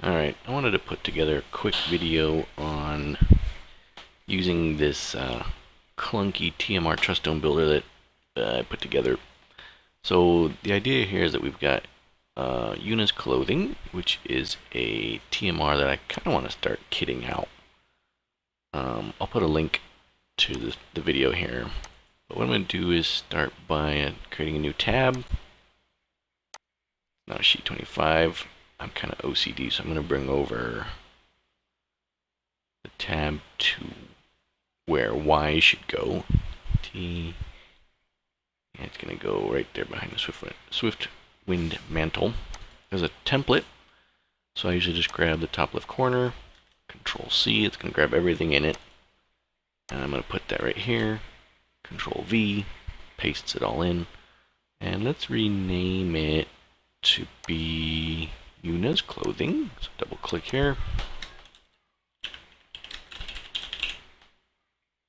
Alright, I wanted to put together a quick video on using this clunky TMR Truststone builder that I put together. So the idea here is that we've got Yuna's clothing, which is a TMR that I kind of want to start kitting out. I'll put a link to the video here. But what I'm going to do is start by creating a new tab. Now sheet 25. I'm kind of OCD, so I'm going to bring over the tab to where Y should go. T. And it's going to go right there behind the Swift Wind Mantle. There's a template, so I usually just grab the top left corner, Control C, it's going to grab everything in it. And I'm going to put that right here, Control V, pastes it all in. And let's rename it to be Yuna's clothing. So double click here.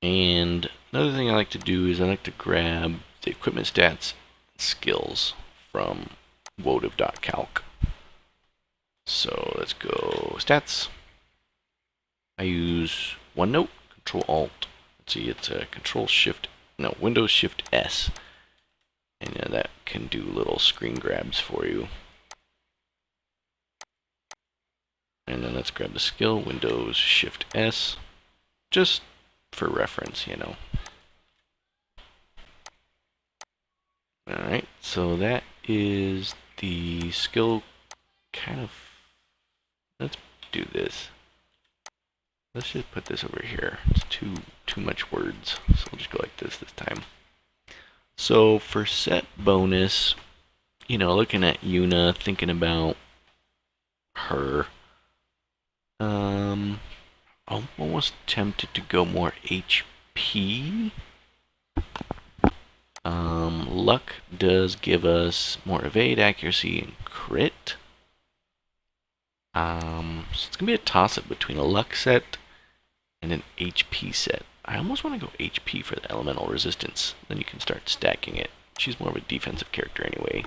And another thing I like to do is I like to grab the equipment stats and skills from WOTV.calc. So let's go stats. I use OneNote, Control Alt. Let's see, it's a Windows Shift S. And that can do little screen grabs for you. And then let's grab the skill, Windows Shift S, just for reference, you know. Alright, so that is the skill kind of. Let's do this. Let's just put this over here. It's too much words, so we'll just go like this time. So for set bonus, you know, looking at Yuna, thinking about her, I'm almost tempted to go more HP. Luck does give us more evade, accuracy, and crit. So it's gonna be a toss-up between a luck set and an HP set. I almost want to go HP for the elemental resistance. Then you can start stacking it. She's more of a defensive character anyway.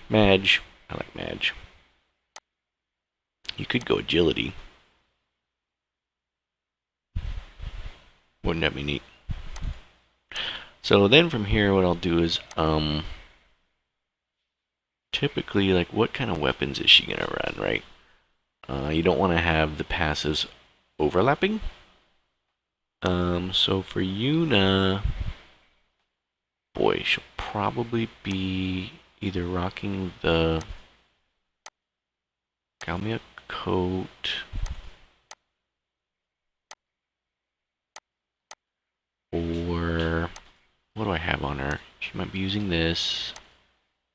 Madge. I like Madge. You could go agility. Wouldn't that be neat? So then from here, what I'll do is, typically, like, what kind of weapons is she gonna run, right? You don't want to have the passives overlapping. So for Yuna, boy, she'll probably be either rocking the Galmia coat or what do I have on her? She might be using this.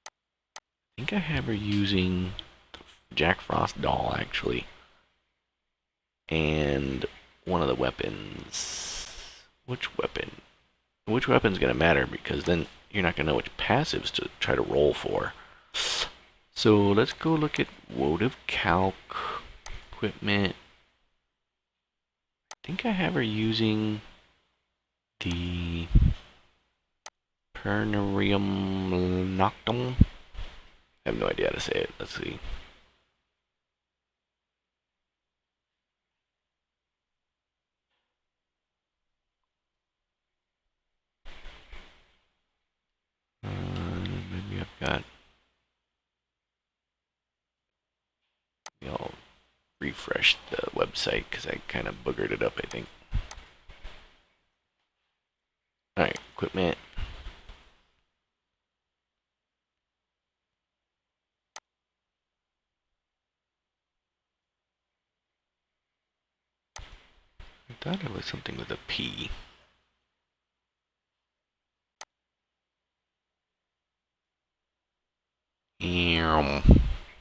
I think I have her using the Jack Frost doll, actually. And one of the weapons. Which weapon? Which weapon's gonna matter, because then you're not gonna know which passives to try to roll for. So let's go look at WOTV Calc equipment. I think I have her using the Pernarium Noctum. I have no idea how to say it. Let's see. Maybe I've got. I'll refresh the website because I kind of boogered it up, I think. Alright, equipment. I thought it was something with a P.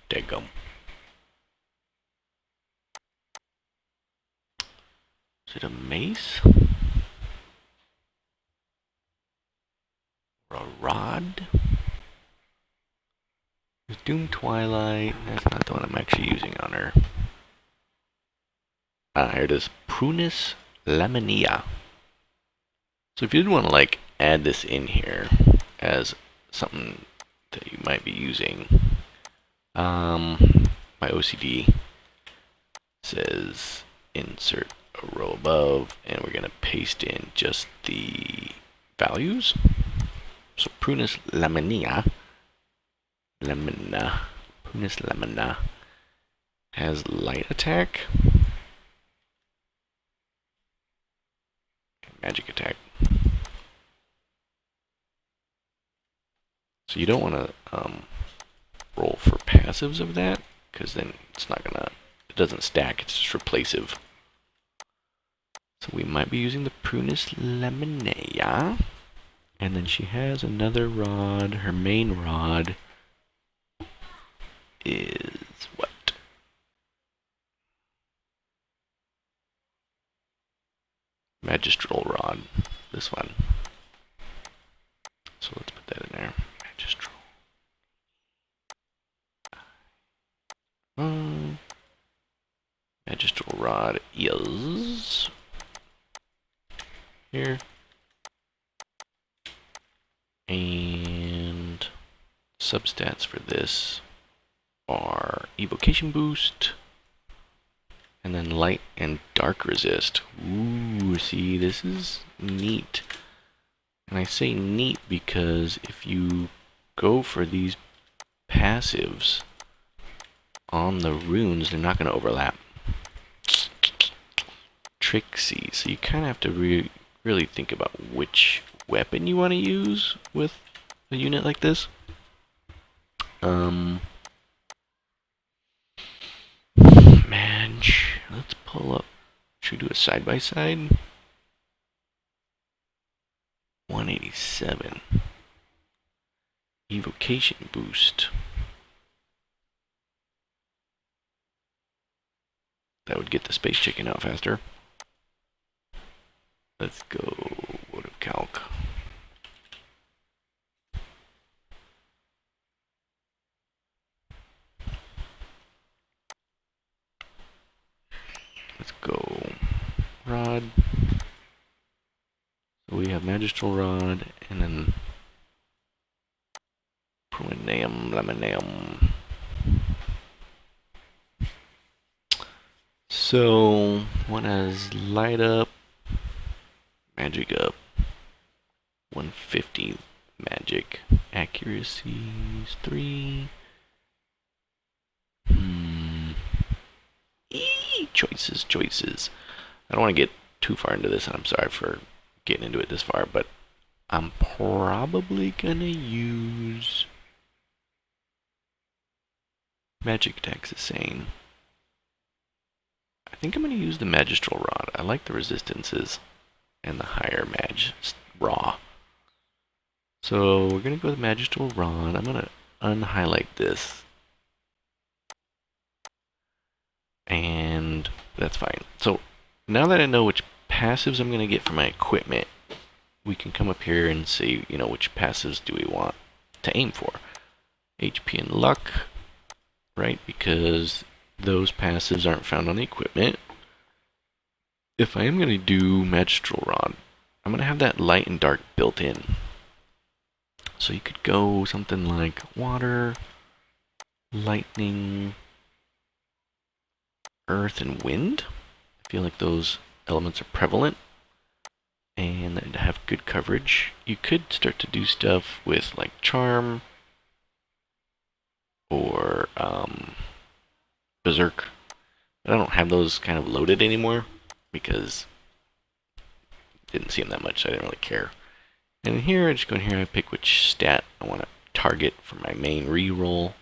Degum. Is it a mace? Or a rod? There's Doom Twilight. That's not the one I'm actually using on her. Here it is. Prunus Laminia. So if you did want to like add this in here as something that you might be using, my OCD, says insert a row above, and we're gonna paste in just the values. So Prunus lamina has light attack, magic attack. So you don't want to roll for passives of that, because then it's not gonna, it doesn't stack, it's just replacive. So we might be using the Prunus laminea. And then she has another rod. Her main rod is what? Magistral rod. This one. So let's put that in there. Magistral. Magistral rod is here. And substats for this are evocation boost, and then light and dark resist. Ooh, see, this is neat. And I say neat because if you go for these passives on the runes, they're not going to overlap. Tricksy. So you kind of have to really think about which weapon you want to use with a unit like this. Madge. Let's pull up. Should we do a side-by-side? 187. Evocation boost. That would get the space chicken out faster. Let's go. WOTV calc. Let's go. Rod. So we have magistral rod, and then Pruneum Laminaeum. So one has light up, magic up, 150 magic, accuracy is 3. Choices. I don't want to get too far into this, and I'm sorry for getting into it this far, but I'm probably gonna use magic attacks the same. I think I'm gonna use the magistral rod. I like the resistances and the higher mag raw. So we're gonna go with magistral rod. I'm gonna unhighlight this, and that's fine. So now that I know which passives I'm gonna get for my equipment, we can come up here and see, you know, which passives do we want to aim for. HP and luck, right? Because those passives aren't found on the equipment. If I am going to do magistral rod, I'm going to have that light and dark built in. So you could go something like water, lightning, earth, and wind. I feel like those elements are prevalent and that have good coverage. You could start to do stuff with like charm or berserk. But I don't have those kind of loaded anymore because I didn't see them that much, so I didn't really care. And here, I just go in here and I pick which stat I want to target for my main reroll.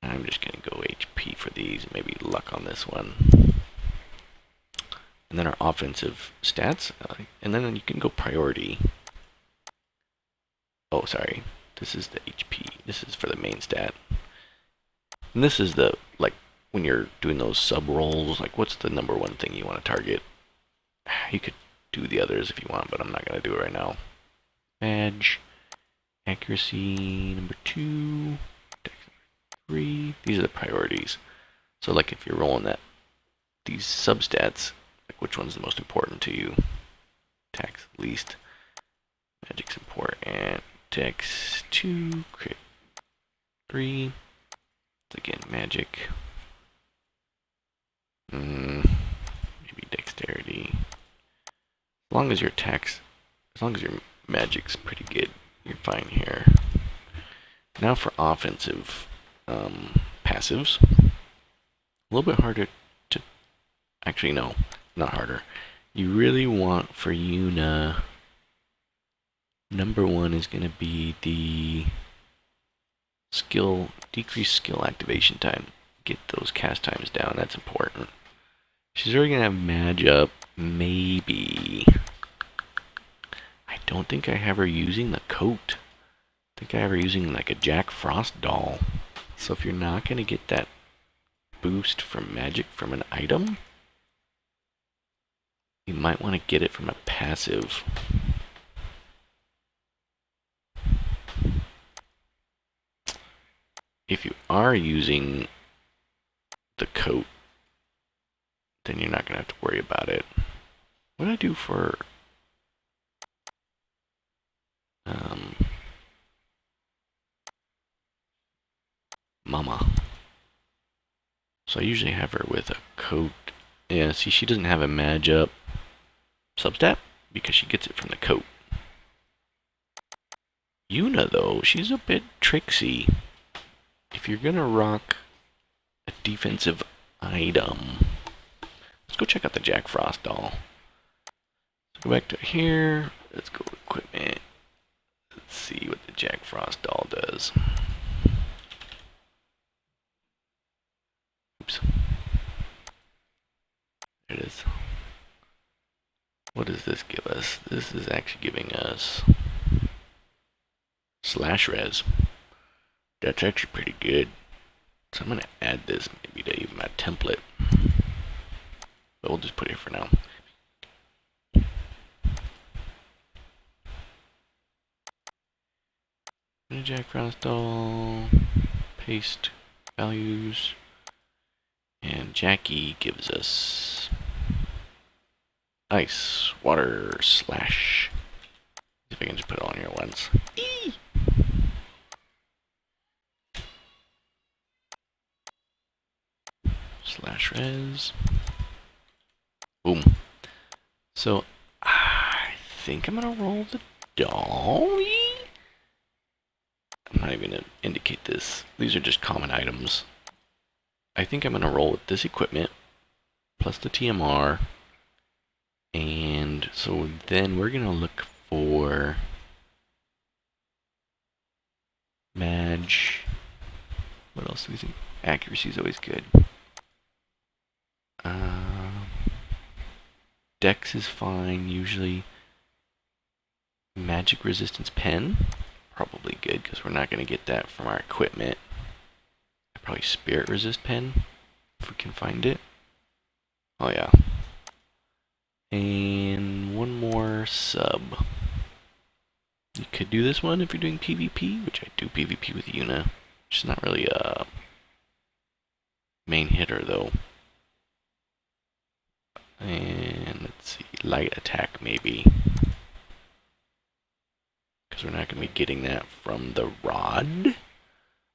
I'm just going to go HP for these, and maybe luck on this one. And then our offensive stats, and then you can go priority. Oh, sorry, this is the HP. This is for the main stat. And this is the, like, when you're doing those sub rolls, like what's the number one thing you want to target? You could do the others if you want, but I'm not going to do it right now. Badge, accuracy number 2, dex 3. These are the priorities. So like if you're rolling that, these substats, like which one's the most important to you? Attacks least, magic's important, dex 2, crit 3. Again, magic. long as your attacks, as long as your magic's pretty good, you're fine here. Now for offensive passives. A little bit harder to... Actually, no, not harder. You really want for Yuna... Number 1 is going to be the skill, decrease skill activation time. Get those cast times down, that's important. She's already going to have Magi up, maybe. I don't think I have her using the coat. I think I have her using like a Jack Frost doll. So if you're not going to get that boost from magic from an item, you might want to get it from a passive. If you are using the coat, then you're not going to have to worry about it. What do I do for... Mama. So I usually have her with a coat. Yeah, see, she doesn't have a Magi up substat because she gets it from the coat. Yuna, though, she's a bit tricksy. If you're gonna rock a defensive item, let's go check out the Jack Frost doll. Let's go back to here. Let's go equipment. Let's see what the Jack Frost doll does. Oops. There it is. What does this give us? This is actually giving us slash res. That's actually pretty good. So I'm going to add this maybe to even my template. But we'll just put it here for now. Jack Frost doll. Paste values. And Jackie gives us ice, water, slash. See if I can just put it on here once. Eee! Slash res. Boom. So I think I'm gonna roll the dolly. I'm not even gonna indicate this. These are just common items. I think I'm gonna roll with this equipment plus the TMR. And so then we're gonna look for Mag. What else do we think? Accuracy is always good. Dex is fine usually. Magic resistance pen, probably good because we're not gonna get that from our equipment. Probably spirit resist pen if we can find it. Oh yeah. And one more sub. You could do this one if you're doing PvP, which I do PvP with Yuna. She's not really a main hitter though. And let's see, light attack maybe. Because we're not going to be getting that from the rod.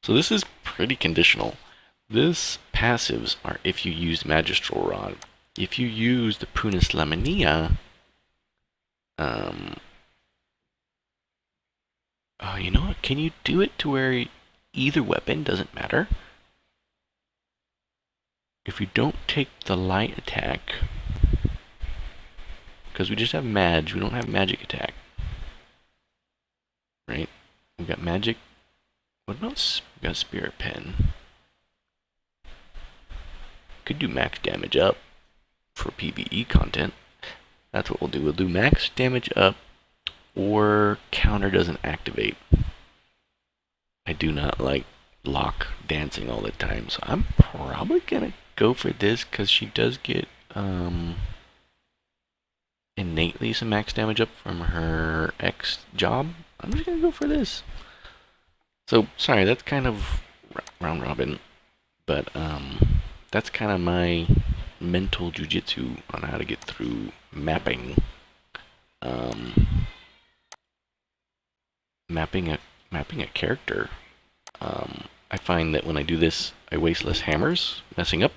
So this is pretty conditional. This passives are if you use Magistral Rod. If you use the Punis Lamania, oh, you know what? Can you do it to where either weapon doesn't matter? If you don't take the light attack, because we just have Mag, we don't have magic attack. Right? We've got magic. What else? We've got Spirit Pen. Could do max damage up for PvE content. That's what we'll do. We'll do max damage up or counter doesn't activate. I do not like lock dancing all the time, so I'm probably gonna go for this because she does get innately some max damage up from her X job. I'm just gonna go for this. So sorry, that's kind of round robin, but that's kind of my mental jujitsu on how to get through mapping. Mapping a character. I find that when I do this, I waste less hammers messing up.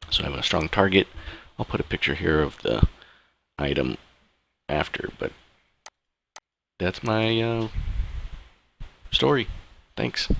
So I have a strong target. I'll put a picture here of the item. after, but that's my story. Thanks.